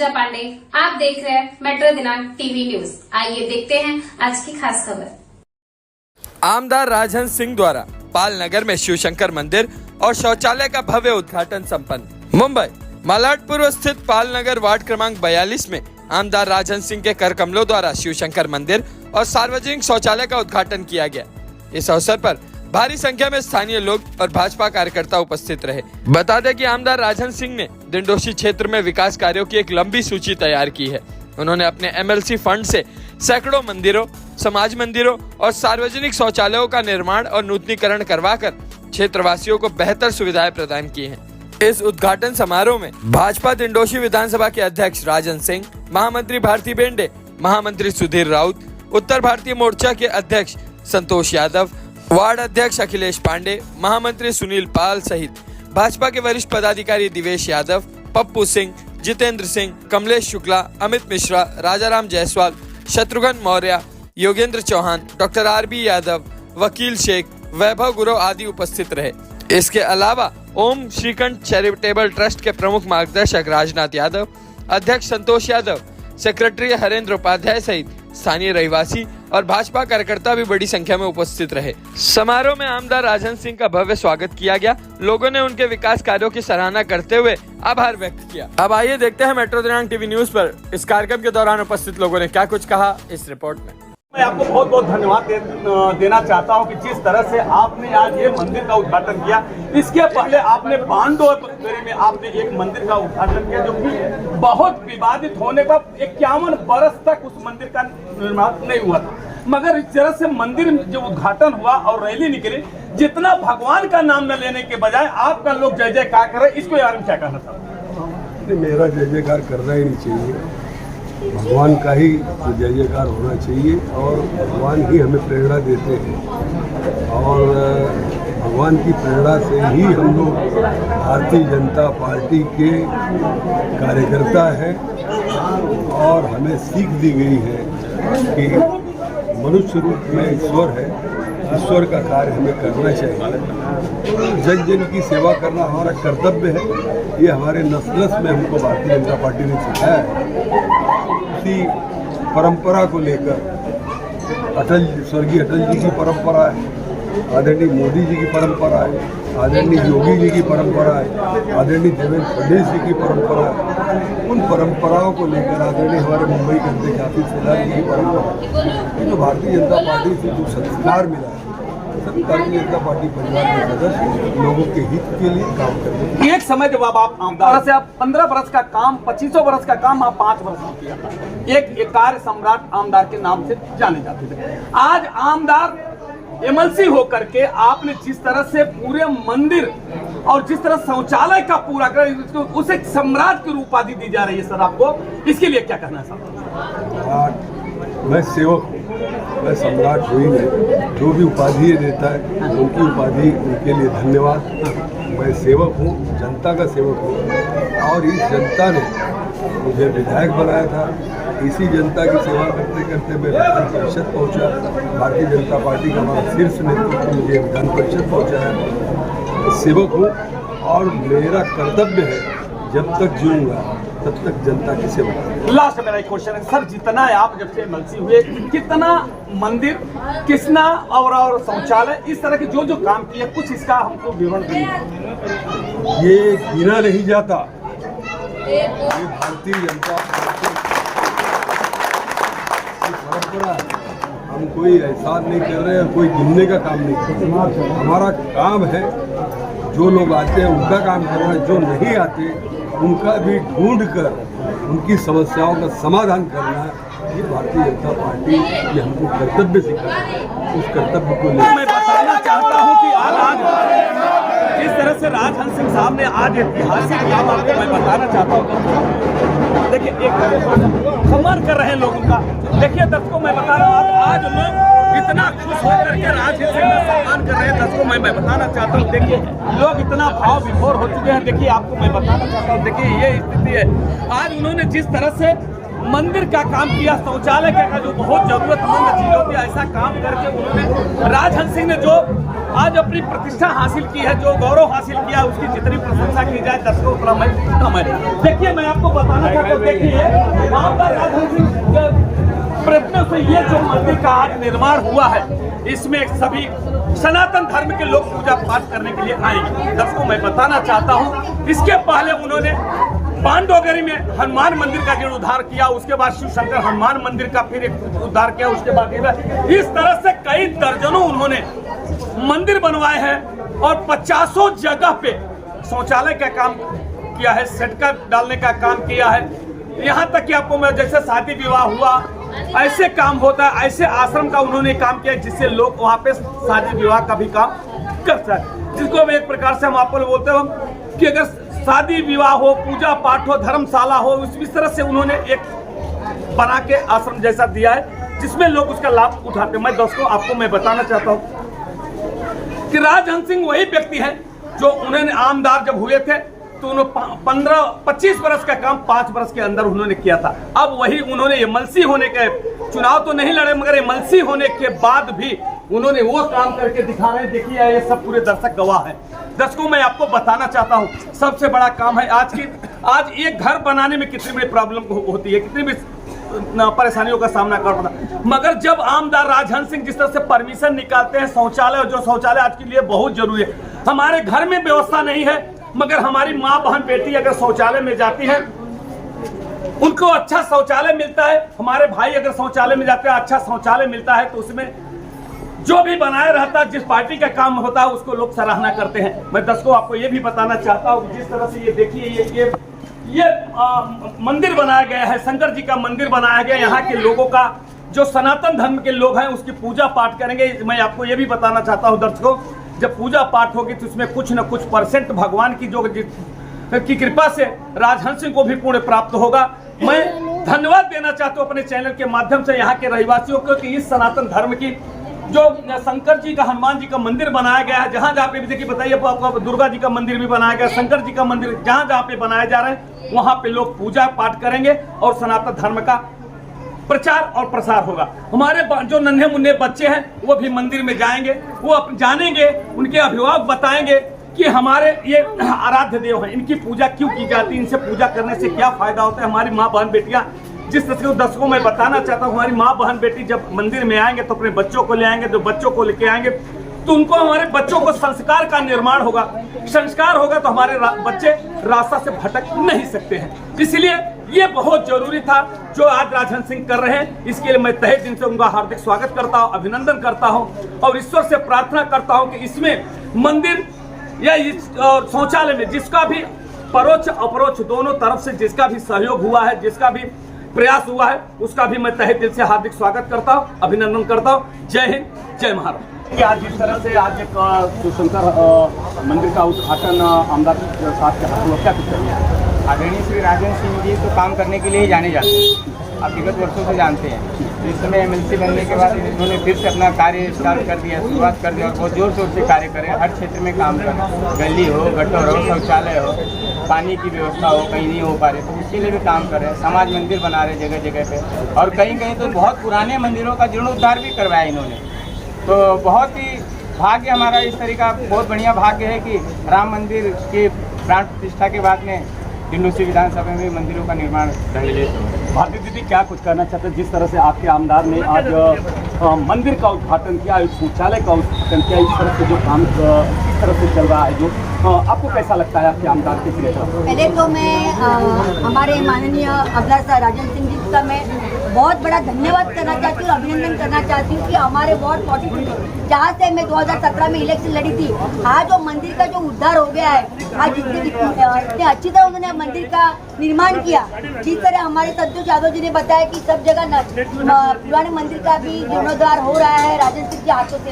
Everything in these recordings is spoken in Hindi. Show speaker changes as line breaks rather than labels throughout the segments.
पूजा पांडे। आप देख रहे हैं मेट्रो दिनांक टीवी न्यूज। आइए देखते हैं आज की खास खबर।
आमदार राजहंस सिंह द्वारा पाल नगर में शिव शंकर मंदिर और शौचालय का भव्य उद्घाटन संपन्न। मुंबई मालाड पूर्व स्थित पाल नगर वार्ड क्रमांक 42 में आमदार राजहंस सिंह के कर कमलों द्वारा शिव शंकर मंदिर और सार्वजनिक शौचालय का उद्घाटन किया गया। इस अवसर पर भारी संख्या में स्थानीय लोग और भाजपा कार्यकर्ता उपस्थित रहे। बता दें कि आमदार राजहंस सिंह ने दिंडोशी क्षेत्र में विकास कार्यों की एक लंबी सूची तैयार की है। उन्होंने अपने MLC फंड से सैकड़ों मंदिरों, समाज मंदिरों और सार्वजनिक शौचालयों का निर्माण और नूतनीकरण करवाकर क्षेत्रवासियों को बेहतर सुविधाएं प्रदान की हैं। इस उद्घाटन समारोह में भाजपा दिंडोशी विधानसभा के अध्यक्ष राजहंस सिंह, महामंत्री भारती बेंडे, महामंत्री सुधीर राउत, उत्तर भारतीय मोर्चा के अध्यक्ष संतोष यादव, वार्ड अध्यक्ष अखिलेश पांडे, महामंत्री सुनील पाल सहित भाजपा के वरिष्ठ पदाधिकारी दिवेश यादव, पप्पू सिंह, जितेंद्र सिंह, कमलेश शुक्ला, अमित मिश्रा, राजाराम जायसवाल, शत्रुघ्न मौर्य, योगेंद्र चौहान, डॉक्टर RB यादव, वकील शेख, वैभव गुरु आदि उपस्थित रहे। इसके अलावा ओम श्रीकंठ चैरिटेबल ट्रस्ट के प्रमुख मार्गदर्शक राजनाथ यादव, अध्यक्ष संतोष यादव, सेक्रेटरी हरेंद्र उपाध्याय सहित स्थानीय रहवासी और भाजपा कार्यकर्ता भी बड़ी संख्या में उपस्थित रहे। समारोह में आमदार राजहंस सिंह का भव्य स्वागत किया गया। लोगों ने उनके विकास कार्यों की सराहना करते हुए आभार व्यक्त किया। अब आइए देखते हैं मेट्रो दिनांक टीवी न्यूज पर इस कार्यक्रम के दौरान उपस्थित लोगों ने क्या कुछ कहा इस रिपोर्ट में।
मैं आपको बहुत बहुत धन्यवाद देना चाहता हूं कि जिस तरह से आपने आज ये मंदिर का उद्घाटन किया। इसके पहले आपने बांडोरी में आपने एक मंदिर का उद्घाटन किया जो कि बहुत विवादित होने पर 51 बरस तक उस मंदिर का निर्माण नहीं हुआ था। मगर इस तरह से मंदिर जो उद्घाटन हुआ और रैली निकली, जितना भगवान का नाम न लेने के बजाय आपका लोग जय जयकार करे, इसको यार क्या कहना चाहता?
मेरा जय जयकार करना ही नहीं चाहिए, भगवान का ही जय जयकार होना चाहिए और भगवान ही हमें प्रेरणा देते हैं और भगवान की प्रेरणा से ही हम लोग भारतीय जनता पार्टी के कार्यकर्ता हैं और हमें सीख दी गई है कि मनुष्य रूप में ईश्वर है, ईश्वर का कार्य हमें करना चाहिए। जन जन की सेवा करना हमारा कर्तव्य है, ये हमारे नस्ल में हमको भारतीय जनता पार्टी ने सिखाया है। इसी परंपरा को लेकर स्वर्गीय अटल जी की परंपरा है, आदरणीय मोदी जी की परंपरा है, आदरणीय योगी जी की परंपरा है, आदरणीय देवेंद्र फडणवीस जी की परंपरा है। उन परंपराओं को लेकर आदरणीय हमारे मुंबई के अध्यक्ष आतिश सिलार जी की परंपरा, ये जो भारतीय जनता पार्टी से जो संस्कार मिला है, सभी भारतीय जनता पार्टी परिवार के सदस्य लोगों के हित के लिए काम करते हैं।
एक समय जब आप आमदार से आप 15 बरस का काम, 2500 बरस का काम आप 5 वर्ष में किया था। एक कार्य सम्राट आमदार के नाम से जाने जाते थे। आज आमदार MLC होकर के आपने जिस तरह से पूरे मंदिर और जिस तरह शौचालय का पूरा कर उसे सम्राट की उपाधि दी जा रही है, सर आपको इसके लिए क्या कहना है सर?
मैं सेवक हूँ, मैं सम्राट हूँ ही नहीं। जो भी उपाधि देता है उनकी उपाधि, उनके लिए धन्यवाद। मैं सेवक हूँ, जनता का सेवक हूँ और इस जनता ने मुझे विधायक बनाया था। इसी जनता की सेवा करते करते मैं विधान परिषद पहुँचा। भारतीय जनता पार्टी का हमारा शीर्ष नेतृत्व मुझे विधान परिषद पहुँचाया। सेवक हूँ और मेरा कर्तव्य है, जब तक जीऊँगा तब तक जनता की सेवा।
लास्ट मेरा एक क्वेश्चन है सर, जितना आप जब से MLC हुए, कितना मंदिर, कितना और शौचालय, इस तरह के जो काम किए, कुछ इसका हमको विवरण दीजिए।
ये गिना नहीं जाता। ये भारतीय जनता पार्टी की परंपरा है। हम कोई एहसान नहीं कर रहे हैं, कोई गिनने का काम नहीं कर रहे। हमारा काम है जो लोग आते हैं उनका काम करना है, जो नहीं आते उनका भी ढूंढ कर उनकी समस्याओं का समाधान करना है। ये भारतीय जनता पार्टी ये हमको कर्तव्य सिखाता है। उस कर्तव्य को लेकर
मैं बताना चाहता हूँ कि आज जिस तरह से राजहंस सिंह साहब ने आज ऐतिहासिक काम आपको मैं बताना चाहता हूँ। देखिए एक सम्मान कर रहे हैं लोग उनका। देखिए दर्शकों, मैं बता रहा हूँ आज लोग इतना खुश होकर के राजहंस सिंह का सम्मान कर रहे हैं। दर्शकों मैं बताना चाहता हूँ, देखिए लोग इतना भाव विभोर हो चुके हैं। देखिए आपको मैं बताना चाहता हूँ, देखिए ये स्थिति है। आज उन्होंने जिस तरह से मंदिर का काम किया, शौचालय का जो बहुत जरूरतमंद चीज होती है, ऐसा काम करके उन्होंने राजहंस सिंह ने जो आज अपनी प्रतिष्ठा हासिल की है, जो गौरव हासिल किया, उसकी जितनी प्रशंसा की जाए दर्शकों उतना मैं कम है। देखिए मैं आपको बताना चाहता हूँ, देखिए राजहंस सिंह प्रयत्नों से ये जो मंदिर का आज निर्माण हुआ है, इसमें सभी सनातन धर्म के लोग पूजा पाठ करने के लिए आएंगे। दर्शकों मैं बताना चाहता हूँ, इसके पहले उन्होंने पांडवगढ़ी में हनुमान मंदिर का जीर्णोद्धार किया, उसके बाद शिव शंकर हनुमान मंदिर का फिर एक उद्धार किया, उसके बाद इस तरह से कई दर्जनों उन्होंने मंदिर बनवाए हैं और 50 जगह पे शौचालय का काम किया है, सेटका डालने का काम किया है। यहाँ तक कि आपको मैं जैसे शादी विवाह हुआ ऐसे काम होता है, ऐसे आश्रम का उन्होंने काम किया जिससे लोग वहाँ पे शादी विवाह का भी काम कर सकें, जिसको एक प्रकार से हम आपको बोलते हो कि अगर शादी विवाह हो, पूजा पाठ हो, धर्मशाला हो, इस तरह से उन्होंने एक बना के आश्रम जैसा दिया है जिसमें लोग उसका लाभ उठाते हैं। मैं दोस्तों आपको मैं बताना चाहता हूँ कि राजहंस सिंह वही व्यक्ति है जो उन्होंने आमदार जब हुए थे तो उन्होंने 25 वर्ष का काम 5 वर्ष के अंदर उन्होंने किया था। अब वही उन्होंने एमएलसी होने के चुनाव तो नहीं लड़े, मगर एमएलसी होने के बाद भी उन्होंने वो काम करके दिखा रहे हैं। देखिए ये सब पूरे दर्शक गवाह हैं। दर्शकों मैं आपको बताना चाहता हूँ, सबसे बड़ा काम है आज एक घर बनाने में कितनी बड़ी प्रॉब्लम होती है, कितनी भी परेशानियों का सामना करना पड़ता, मगर जब आमदार राजहंस सिंह जिस तरह से परमिशन निकालते हैं शौचालय, जो शौचालय आज के लिए बहुत जरूरी है, हमारे घर में व्यवस्था नहीं है मगर हमारी माँ बहन बेटी अगर शौचालय में जाती है उनको अच्छा शौचालय मिलता है, हमारे भाई अगर शौचालय में जाते हैं अच्छा शौचालय मिलता है तो उसमें जो भी बनाए रहता है, जिस पार्टी का काम होता है उसको लोग सराहना करते हैं। मैं दर्शकों आपको ये भी बताना चाहता हूँ, जिस तरह से ये देखिए ये मंदिर बनाया गया है, शंकर जी का मंदिर बनाया गया, यहाँ के लोगों का जो सनातन धर्म के लोग हैं उसकी पूजा पाठ करेंगे। मैं आपको ये भी बताना चाहता हूँ दर्शकों, जब पूजा पाठ होगी तो उसमें कुछ न कुछ % भगवान की जो की कृपा से राजहंस सिंह को भी पुण्य प्राप्त होगा। मैं धन्यवाद देना चाहता हूँ अपने चैनल के माध्यम से यहाँ के रहवासियों को कि इस सनातन धर्म की जो शंकर जी का हनुमान जी का मंदिर बनाया गया है, जहाँ जहाँ पे भी देखिए बताइए आपको दुर्गा जी का मंदिर भी बनाया गया, शंकर जी का मंदिर जहाँ जहाँ पे बनाए जा रहे हैं वहाँ पे लोग पूजा पाठ करेंगे और सनातन धर्म का प्रचार और प्रसार होगा। हमारे जो नन्हे मुन्ने बच्चे हैं वो भी मंदिर में जाएंगे, वो जानेंगे, उनके अभिभावक बताएंगे कि हमारे ये आराध्य देव हैं, इनकी पूजा क्यों की जाती है, इनसे पूजा करने से क्या फायदा होता है। हमारी माँ बहन बेटियां जिस तरह से दर्शकों मैं बताना चाहता हूँ, हमारी माँ बहन बेटी जब मंदिर में आएंगे तो अपने बच्चों को ले आएंगे, तो बच्चों को लेके आएंगे तो उनको हमारे बच्चों को संस्कार का निर्माण होगा, संस्कार होगा तो हमारे बच्चे रास्ता से भटक नहीं सकते हैं। इसलिए ये बहुत जरूरी था जो आज राजहंस सिंह कर रहे हैं, इसके लिए मैं तहे दिल से उनका हार्दिक स्वागत करता हूँ, अभिनंदन करता हूँ और ईश्वर से प्रार्थना करता हूँ कि इसमें मंदिर या इस शौचालय में जिसका भी परोक्ष अपरोक्ष दोनों तरफ से जिसका भी सहयोग हुआ है, जिसका भी प्रयास हुआ है, उसका भी मैं तहे दिल से हार्दिक स्वागत करता हूँ, अभिनंदन करता हूँ। जय हिंद, जय महाराष्ट्र। आज जिस तरह से आज एक शिवशंकर मंदिर का उद्घाटन आमदार साहब के हाथ में, क्या कुछ करिए?
आदरणीय श्री राजहंस सिंह जी तो काम करने के लिए ही जाने जाते हैं, आप विगत वर्षों से जानते हैं। इस समय एमएलसी बनने के बाद इन्होंने फिर से अपना कार्य स्टार्ट कर दिया, शुरुआत कर दिया और बहुत जोर शोर से कार्य करें, हर क्षेत्र में काम करें, गली हो, गटर हो, शौचालय हो, पानी की व्यवस्था हो, कहीं नहीं हो पा रहे तो उसके लिए भी काम कर रहे हैं। समाज मंदिर बना रहे जगह जगह पे और कहीं कहीं तो बहुत पुराने मंदिरों का जीर्णोद्धार भी करवाया इन्होंने। तो बहुत ही भाग्य हमारा इस तरीका बहुत बढ़िया भाग्य है कि राम मंदिर के प्राण प्रतिष्ठा के बाद में डिंडोसी विधानसभा में मंदिरों का निर्माण रहेगा।
भारती दीदी क्या कुछ कहना चाहते हैं, जिस तरह से आपके आमदार ने आज मंदिर का उद्घाटन किया, शौचालय का उद्घाटन किया, इस तरह से जो काम इस तरह से चल रहा है, जो आपको कैसा लगता है आपके आमदार के लिए?
पहले तो मैं हमारे माननीय अभिलाष राजहंस सिंह जी का मैं बहुत बड़ा धन्यवाद करना चाहती हूँ, अभिनंदन करना चाहती हूँ कि हमारे वार्ड 42 जहाँ से मैं 2017 में इलेक्शन लड़ी थी, आज जो मंदिर का जो उद्धार हो गया है, आज इतने अच्छी तरह उन्होंने मंदिर का निर्माण किया। जिस तरह हमारे संतोष यादव जी ने बताया कि सब जगह पुराने मंदिर का भी जीर्णोद्धार हो रहा है राजहंस सिंह के हाथों से,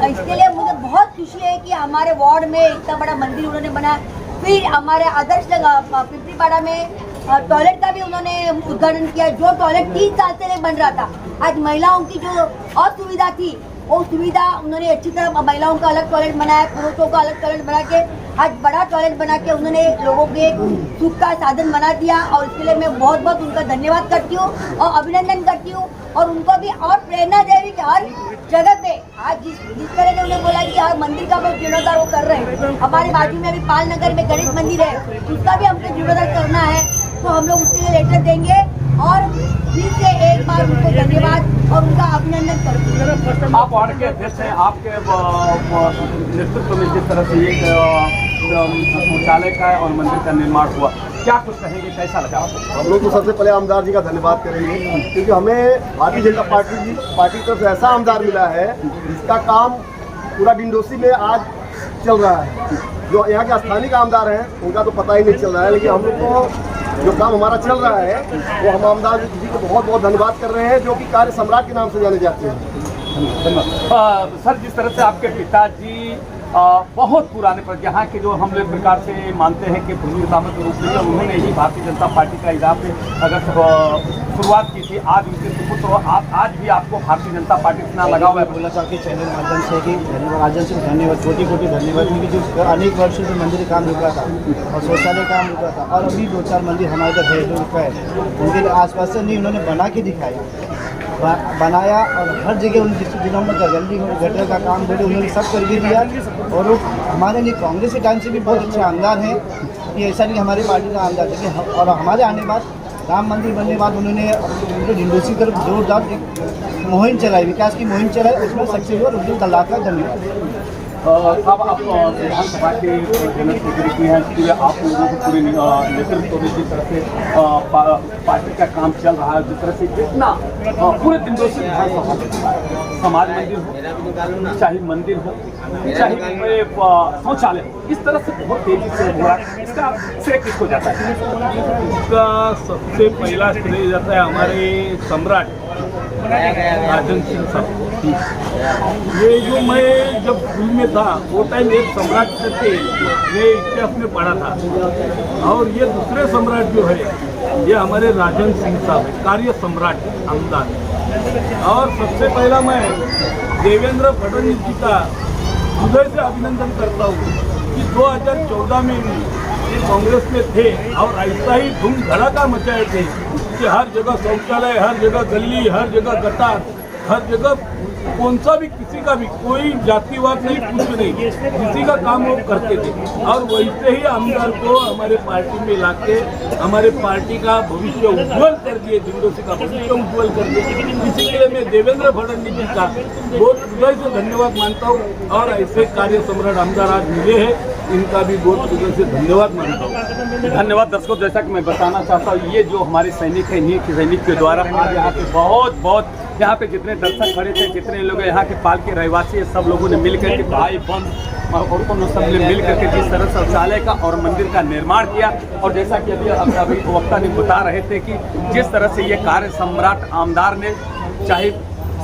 इसके लिए मुझे बहुत खुशी है कि हमारे वार्ड में इतना बड़ा मंदिर उन्होंने बनाया। फिर हमारे आदर्श पिपरीपाड़ा में टॉयलेट का भी उन्होंने उद्घाटन किया, जो टॉयलेट 3 साल से नहीं बन रहा था। आज महिलाओं की जो असुविधा थी वो सुविधा उन्होंने अच्छी तरह महिलाओं का अलग टॉयलेट बनाया, पुरुषों का अलग टॉयलेट बना के आज बड़ा टॉयलेट बना के उन्होंने लोगों के सुख का साधन बना दिया। और इसके लिए मैं बहुत बहुत उनका धन्यवाद करती हूँ और अभिनंदन करती हूँ। और उनको भी और प्रेरणा दे रही कि हर जगह पे आज जिस तरह से उन्हें बोला कि हर मंदिर का बहुत जीर्णोद्धार वो कर रहे हैं। हमारे बाजू में अभी पाल नगर में गणेश मंदिर है, उसका भी हमको जीर्णोद्धार करना है, तो हम लोग उसके लिए लेटर देंगे। और फिर से एक बार उनको धन्यवाद और उनका अभिनंदन करती हूँ।
आप वार्ड के अध्यक्ष हैं, आपके नेतृत्व में जिस तरह से एक शौचालय का और मंदिर का निर्माण हुआ, क्या कुछ कहेंगे, कैसा लगा आपको?
हम लोग तो सबसे पहले आमदार जी का धन्यवाद करेंगे, क्योंकि हमें भारतीय जनता पार्टी की तरफ से ऐसा आमदार मिला है जिसका काम पूरा डिंडोसी में आज चल रहा है। जो यहाँ के स्थानीय आमदार हैं उनका तो पता ही नहीं चल रहा है, लेकिन हम लोग को जो काम हमारा चल रहा है वो हम आमदार जी को बहुत बहुत धन्यवाद कर रहे हैं, जो कि कार्य सम्राट के नाम से जाने जाते हैं।
सर, जिस तरह से आपके पिताजी बहुत पुराने पर यहाँ के जो हम लोग प्रकार से मानते हैं कि भूमिकामत के रूप में उन्होंने ही भारतीय जनता पार्टी का इजाफ अगर शुरुआत की थी, आज उनके सुपुत्र तो आप आज भी आपको भारतीय जनता पार्टी से ना लगा हुआ है।
बोला चाह के चैनल माध्यम से कि राजन सिंह धन्यवाद, कोटि कोटि धन्यवाद, क्योंकि जो अनेक वर्षों से मंदिर काम रुका था और शौचालय काम रुका था, और अभी 2-4 मंदिर हमारे इधर है जो रुका है, उनके लिए आसपास से नहीं उन्होंने बना के दिखाया, बनाया। और हर जगह उन जिलों में गली गटर का काम बोले उन्होंने सब करके दिया। और वो हमारे लिए कांग्रेस के टाइम से भी बहुत अच्छे आमदार हैं, कि ऐसा नहीं हमारी पार्टी का आमदार है। और हमारे आने बाद राम मंदिर बनने के बाद उन्होंने हिंदूसी की तरफ जोरदार एक मुहिम चलाई, विकास की मुहिम चलाई, उसमें सक्सेस हुआ। उनके लाख लाख धन्यवाद।
अब आप विधानसभा के जनरल सेक्रेटरी हैं, इसलिए आप लोगों को पूरे नेतृत्व में जिस तरह से पार्टी का काम चल रहा है, जिस तरह से जितना पूरे दिंडोसी विधानसभा समाज मंदिर हो, चाहे मंदिर हो, चाहे शौचालय हो, इस तरह से बहुत तेजी से हो रहा है, इसका श्रेय किसको जाता है?
इसका सबसे पहला श्रेय जाता है हमारे सम्राट राजन सिंह साहब। ये जो मैं जब स्कूल में था वो टाइम एक सम्राट थे, ये इतिहास में पढ़ा था। और ये दूसरे सम्राट जो है ये हमारे राजन सिंह साहब है, कार्य सम्राट आमदार। और सबसे पहला मैं देवेंद्र फडणवीस जी का हृदय से अभिनंदन करता हूँ कि 2014 में भी ये कांग्रेस में थे और ऐसा ही धूम धड़ाका मचाए थे कि हर जगह शौचालय, हर जगह गली, हर जगह गटार, हर जगह कौन सा भी किसी का भी कोई जातिवाद नहीं, कुछ नहीं, किसी का काम वो करते थे। और वैसे ही आमदार को हमारे पार्टी में लाके हमारे पार्टी का भविष्य उज्ज्वल कर दिए, दिंडोसी का भविष्य उज्ज्वल कर दिए। इसी के लिए मैं देवेंद्र फडणवीस जी का बहुत हृदय से धन्यवाद मानता हूँ। और ऐसे कार्य सम्राट आमदार आज मिले हैं, इनका भी बहुत हृदय से धन्यवाद मानता हूँ।
धन्यवाद दर्शकों, जैसा कि मैं बताना चाहता हूँ, ये जो हमारे सैनिक है, इन्हीं के सैनिक के द्वारा आज यहाँ पे बहुत यहाँ पे जितने दर्शक खड़े थे, जितने लोग यहाँ के पाल के रहवासी, सब लोगों ने मिलकर के भाई बंद और उन सब ने मिल करके जिस तरह शौचालय का और मंदिर का निर्माण किया। और जैसा कि अभी वक्ता ने बता रहे थे कि जिस तरह से ये कार्य सम्राट आमदार ने, चाहे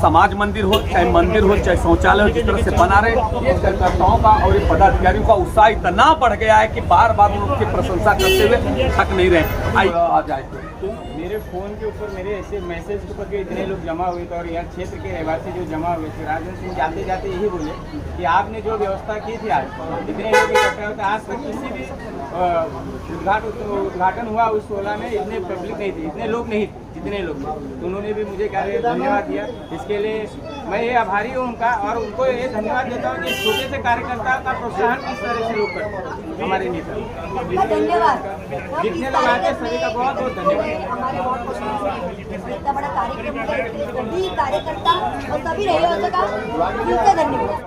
समाज मंदिर हो, चाहे मंदिर हो, चाहे शौचालय हो, जिस तरह से बना रहे, ये कार्यकर्ताओं का और ये पदाधिकारियों का उत्साह इतना बढ़ गया है कि बार बार उनकी प्रशंसा करते हुए थक नहीं रहे। आ जाए
मेरे फ़ोन के ऊपर मेरे ऐसे मैसेज के ऊपर के इतने लोग जमा हुए थे और यहाँ क्षेत्र के रहवासी जो जमा हुए थे, राजन सिंह जाते जाते यही बोले कि आपने जो व्यवस्था की थी आज इतने लोग इकट्ठा होते, आज तक किसी भी उद्घाटन हुआ उस 16 में इतने पब्लिक नहीं थी, इतने लोग नहीं थे जितने लोग थे। तो उन्होंने भी मुझे धन्यवाद दिया, इसके लिए मैं ये आभारी हूँ उनका। और उनको ये धन्यवाद देता हूँ कि छोटे से कार्यकर्ता का प्रोत्साहन किस तरह से लोग करते हैं, हमारे नेता। जितने लोग आते हैं सभी का बहुत बहुत धन्यवाद।
इतना बड़ा कार्यक्रम है, सभी कार्यकर्ता और सभी रहवासियों का दिल से धन्यवाद।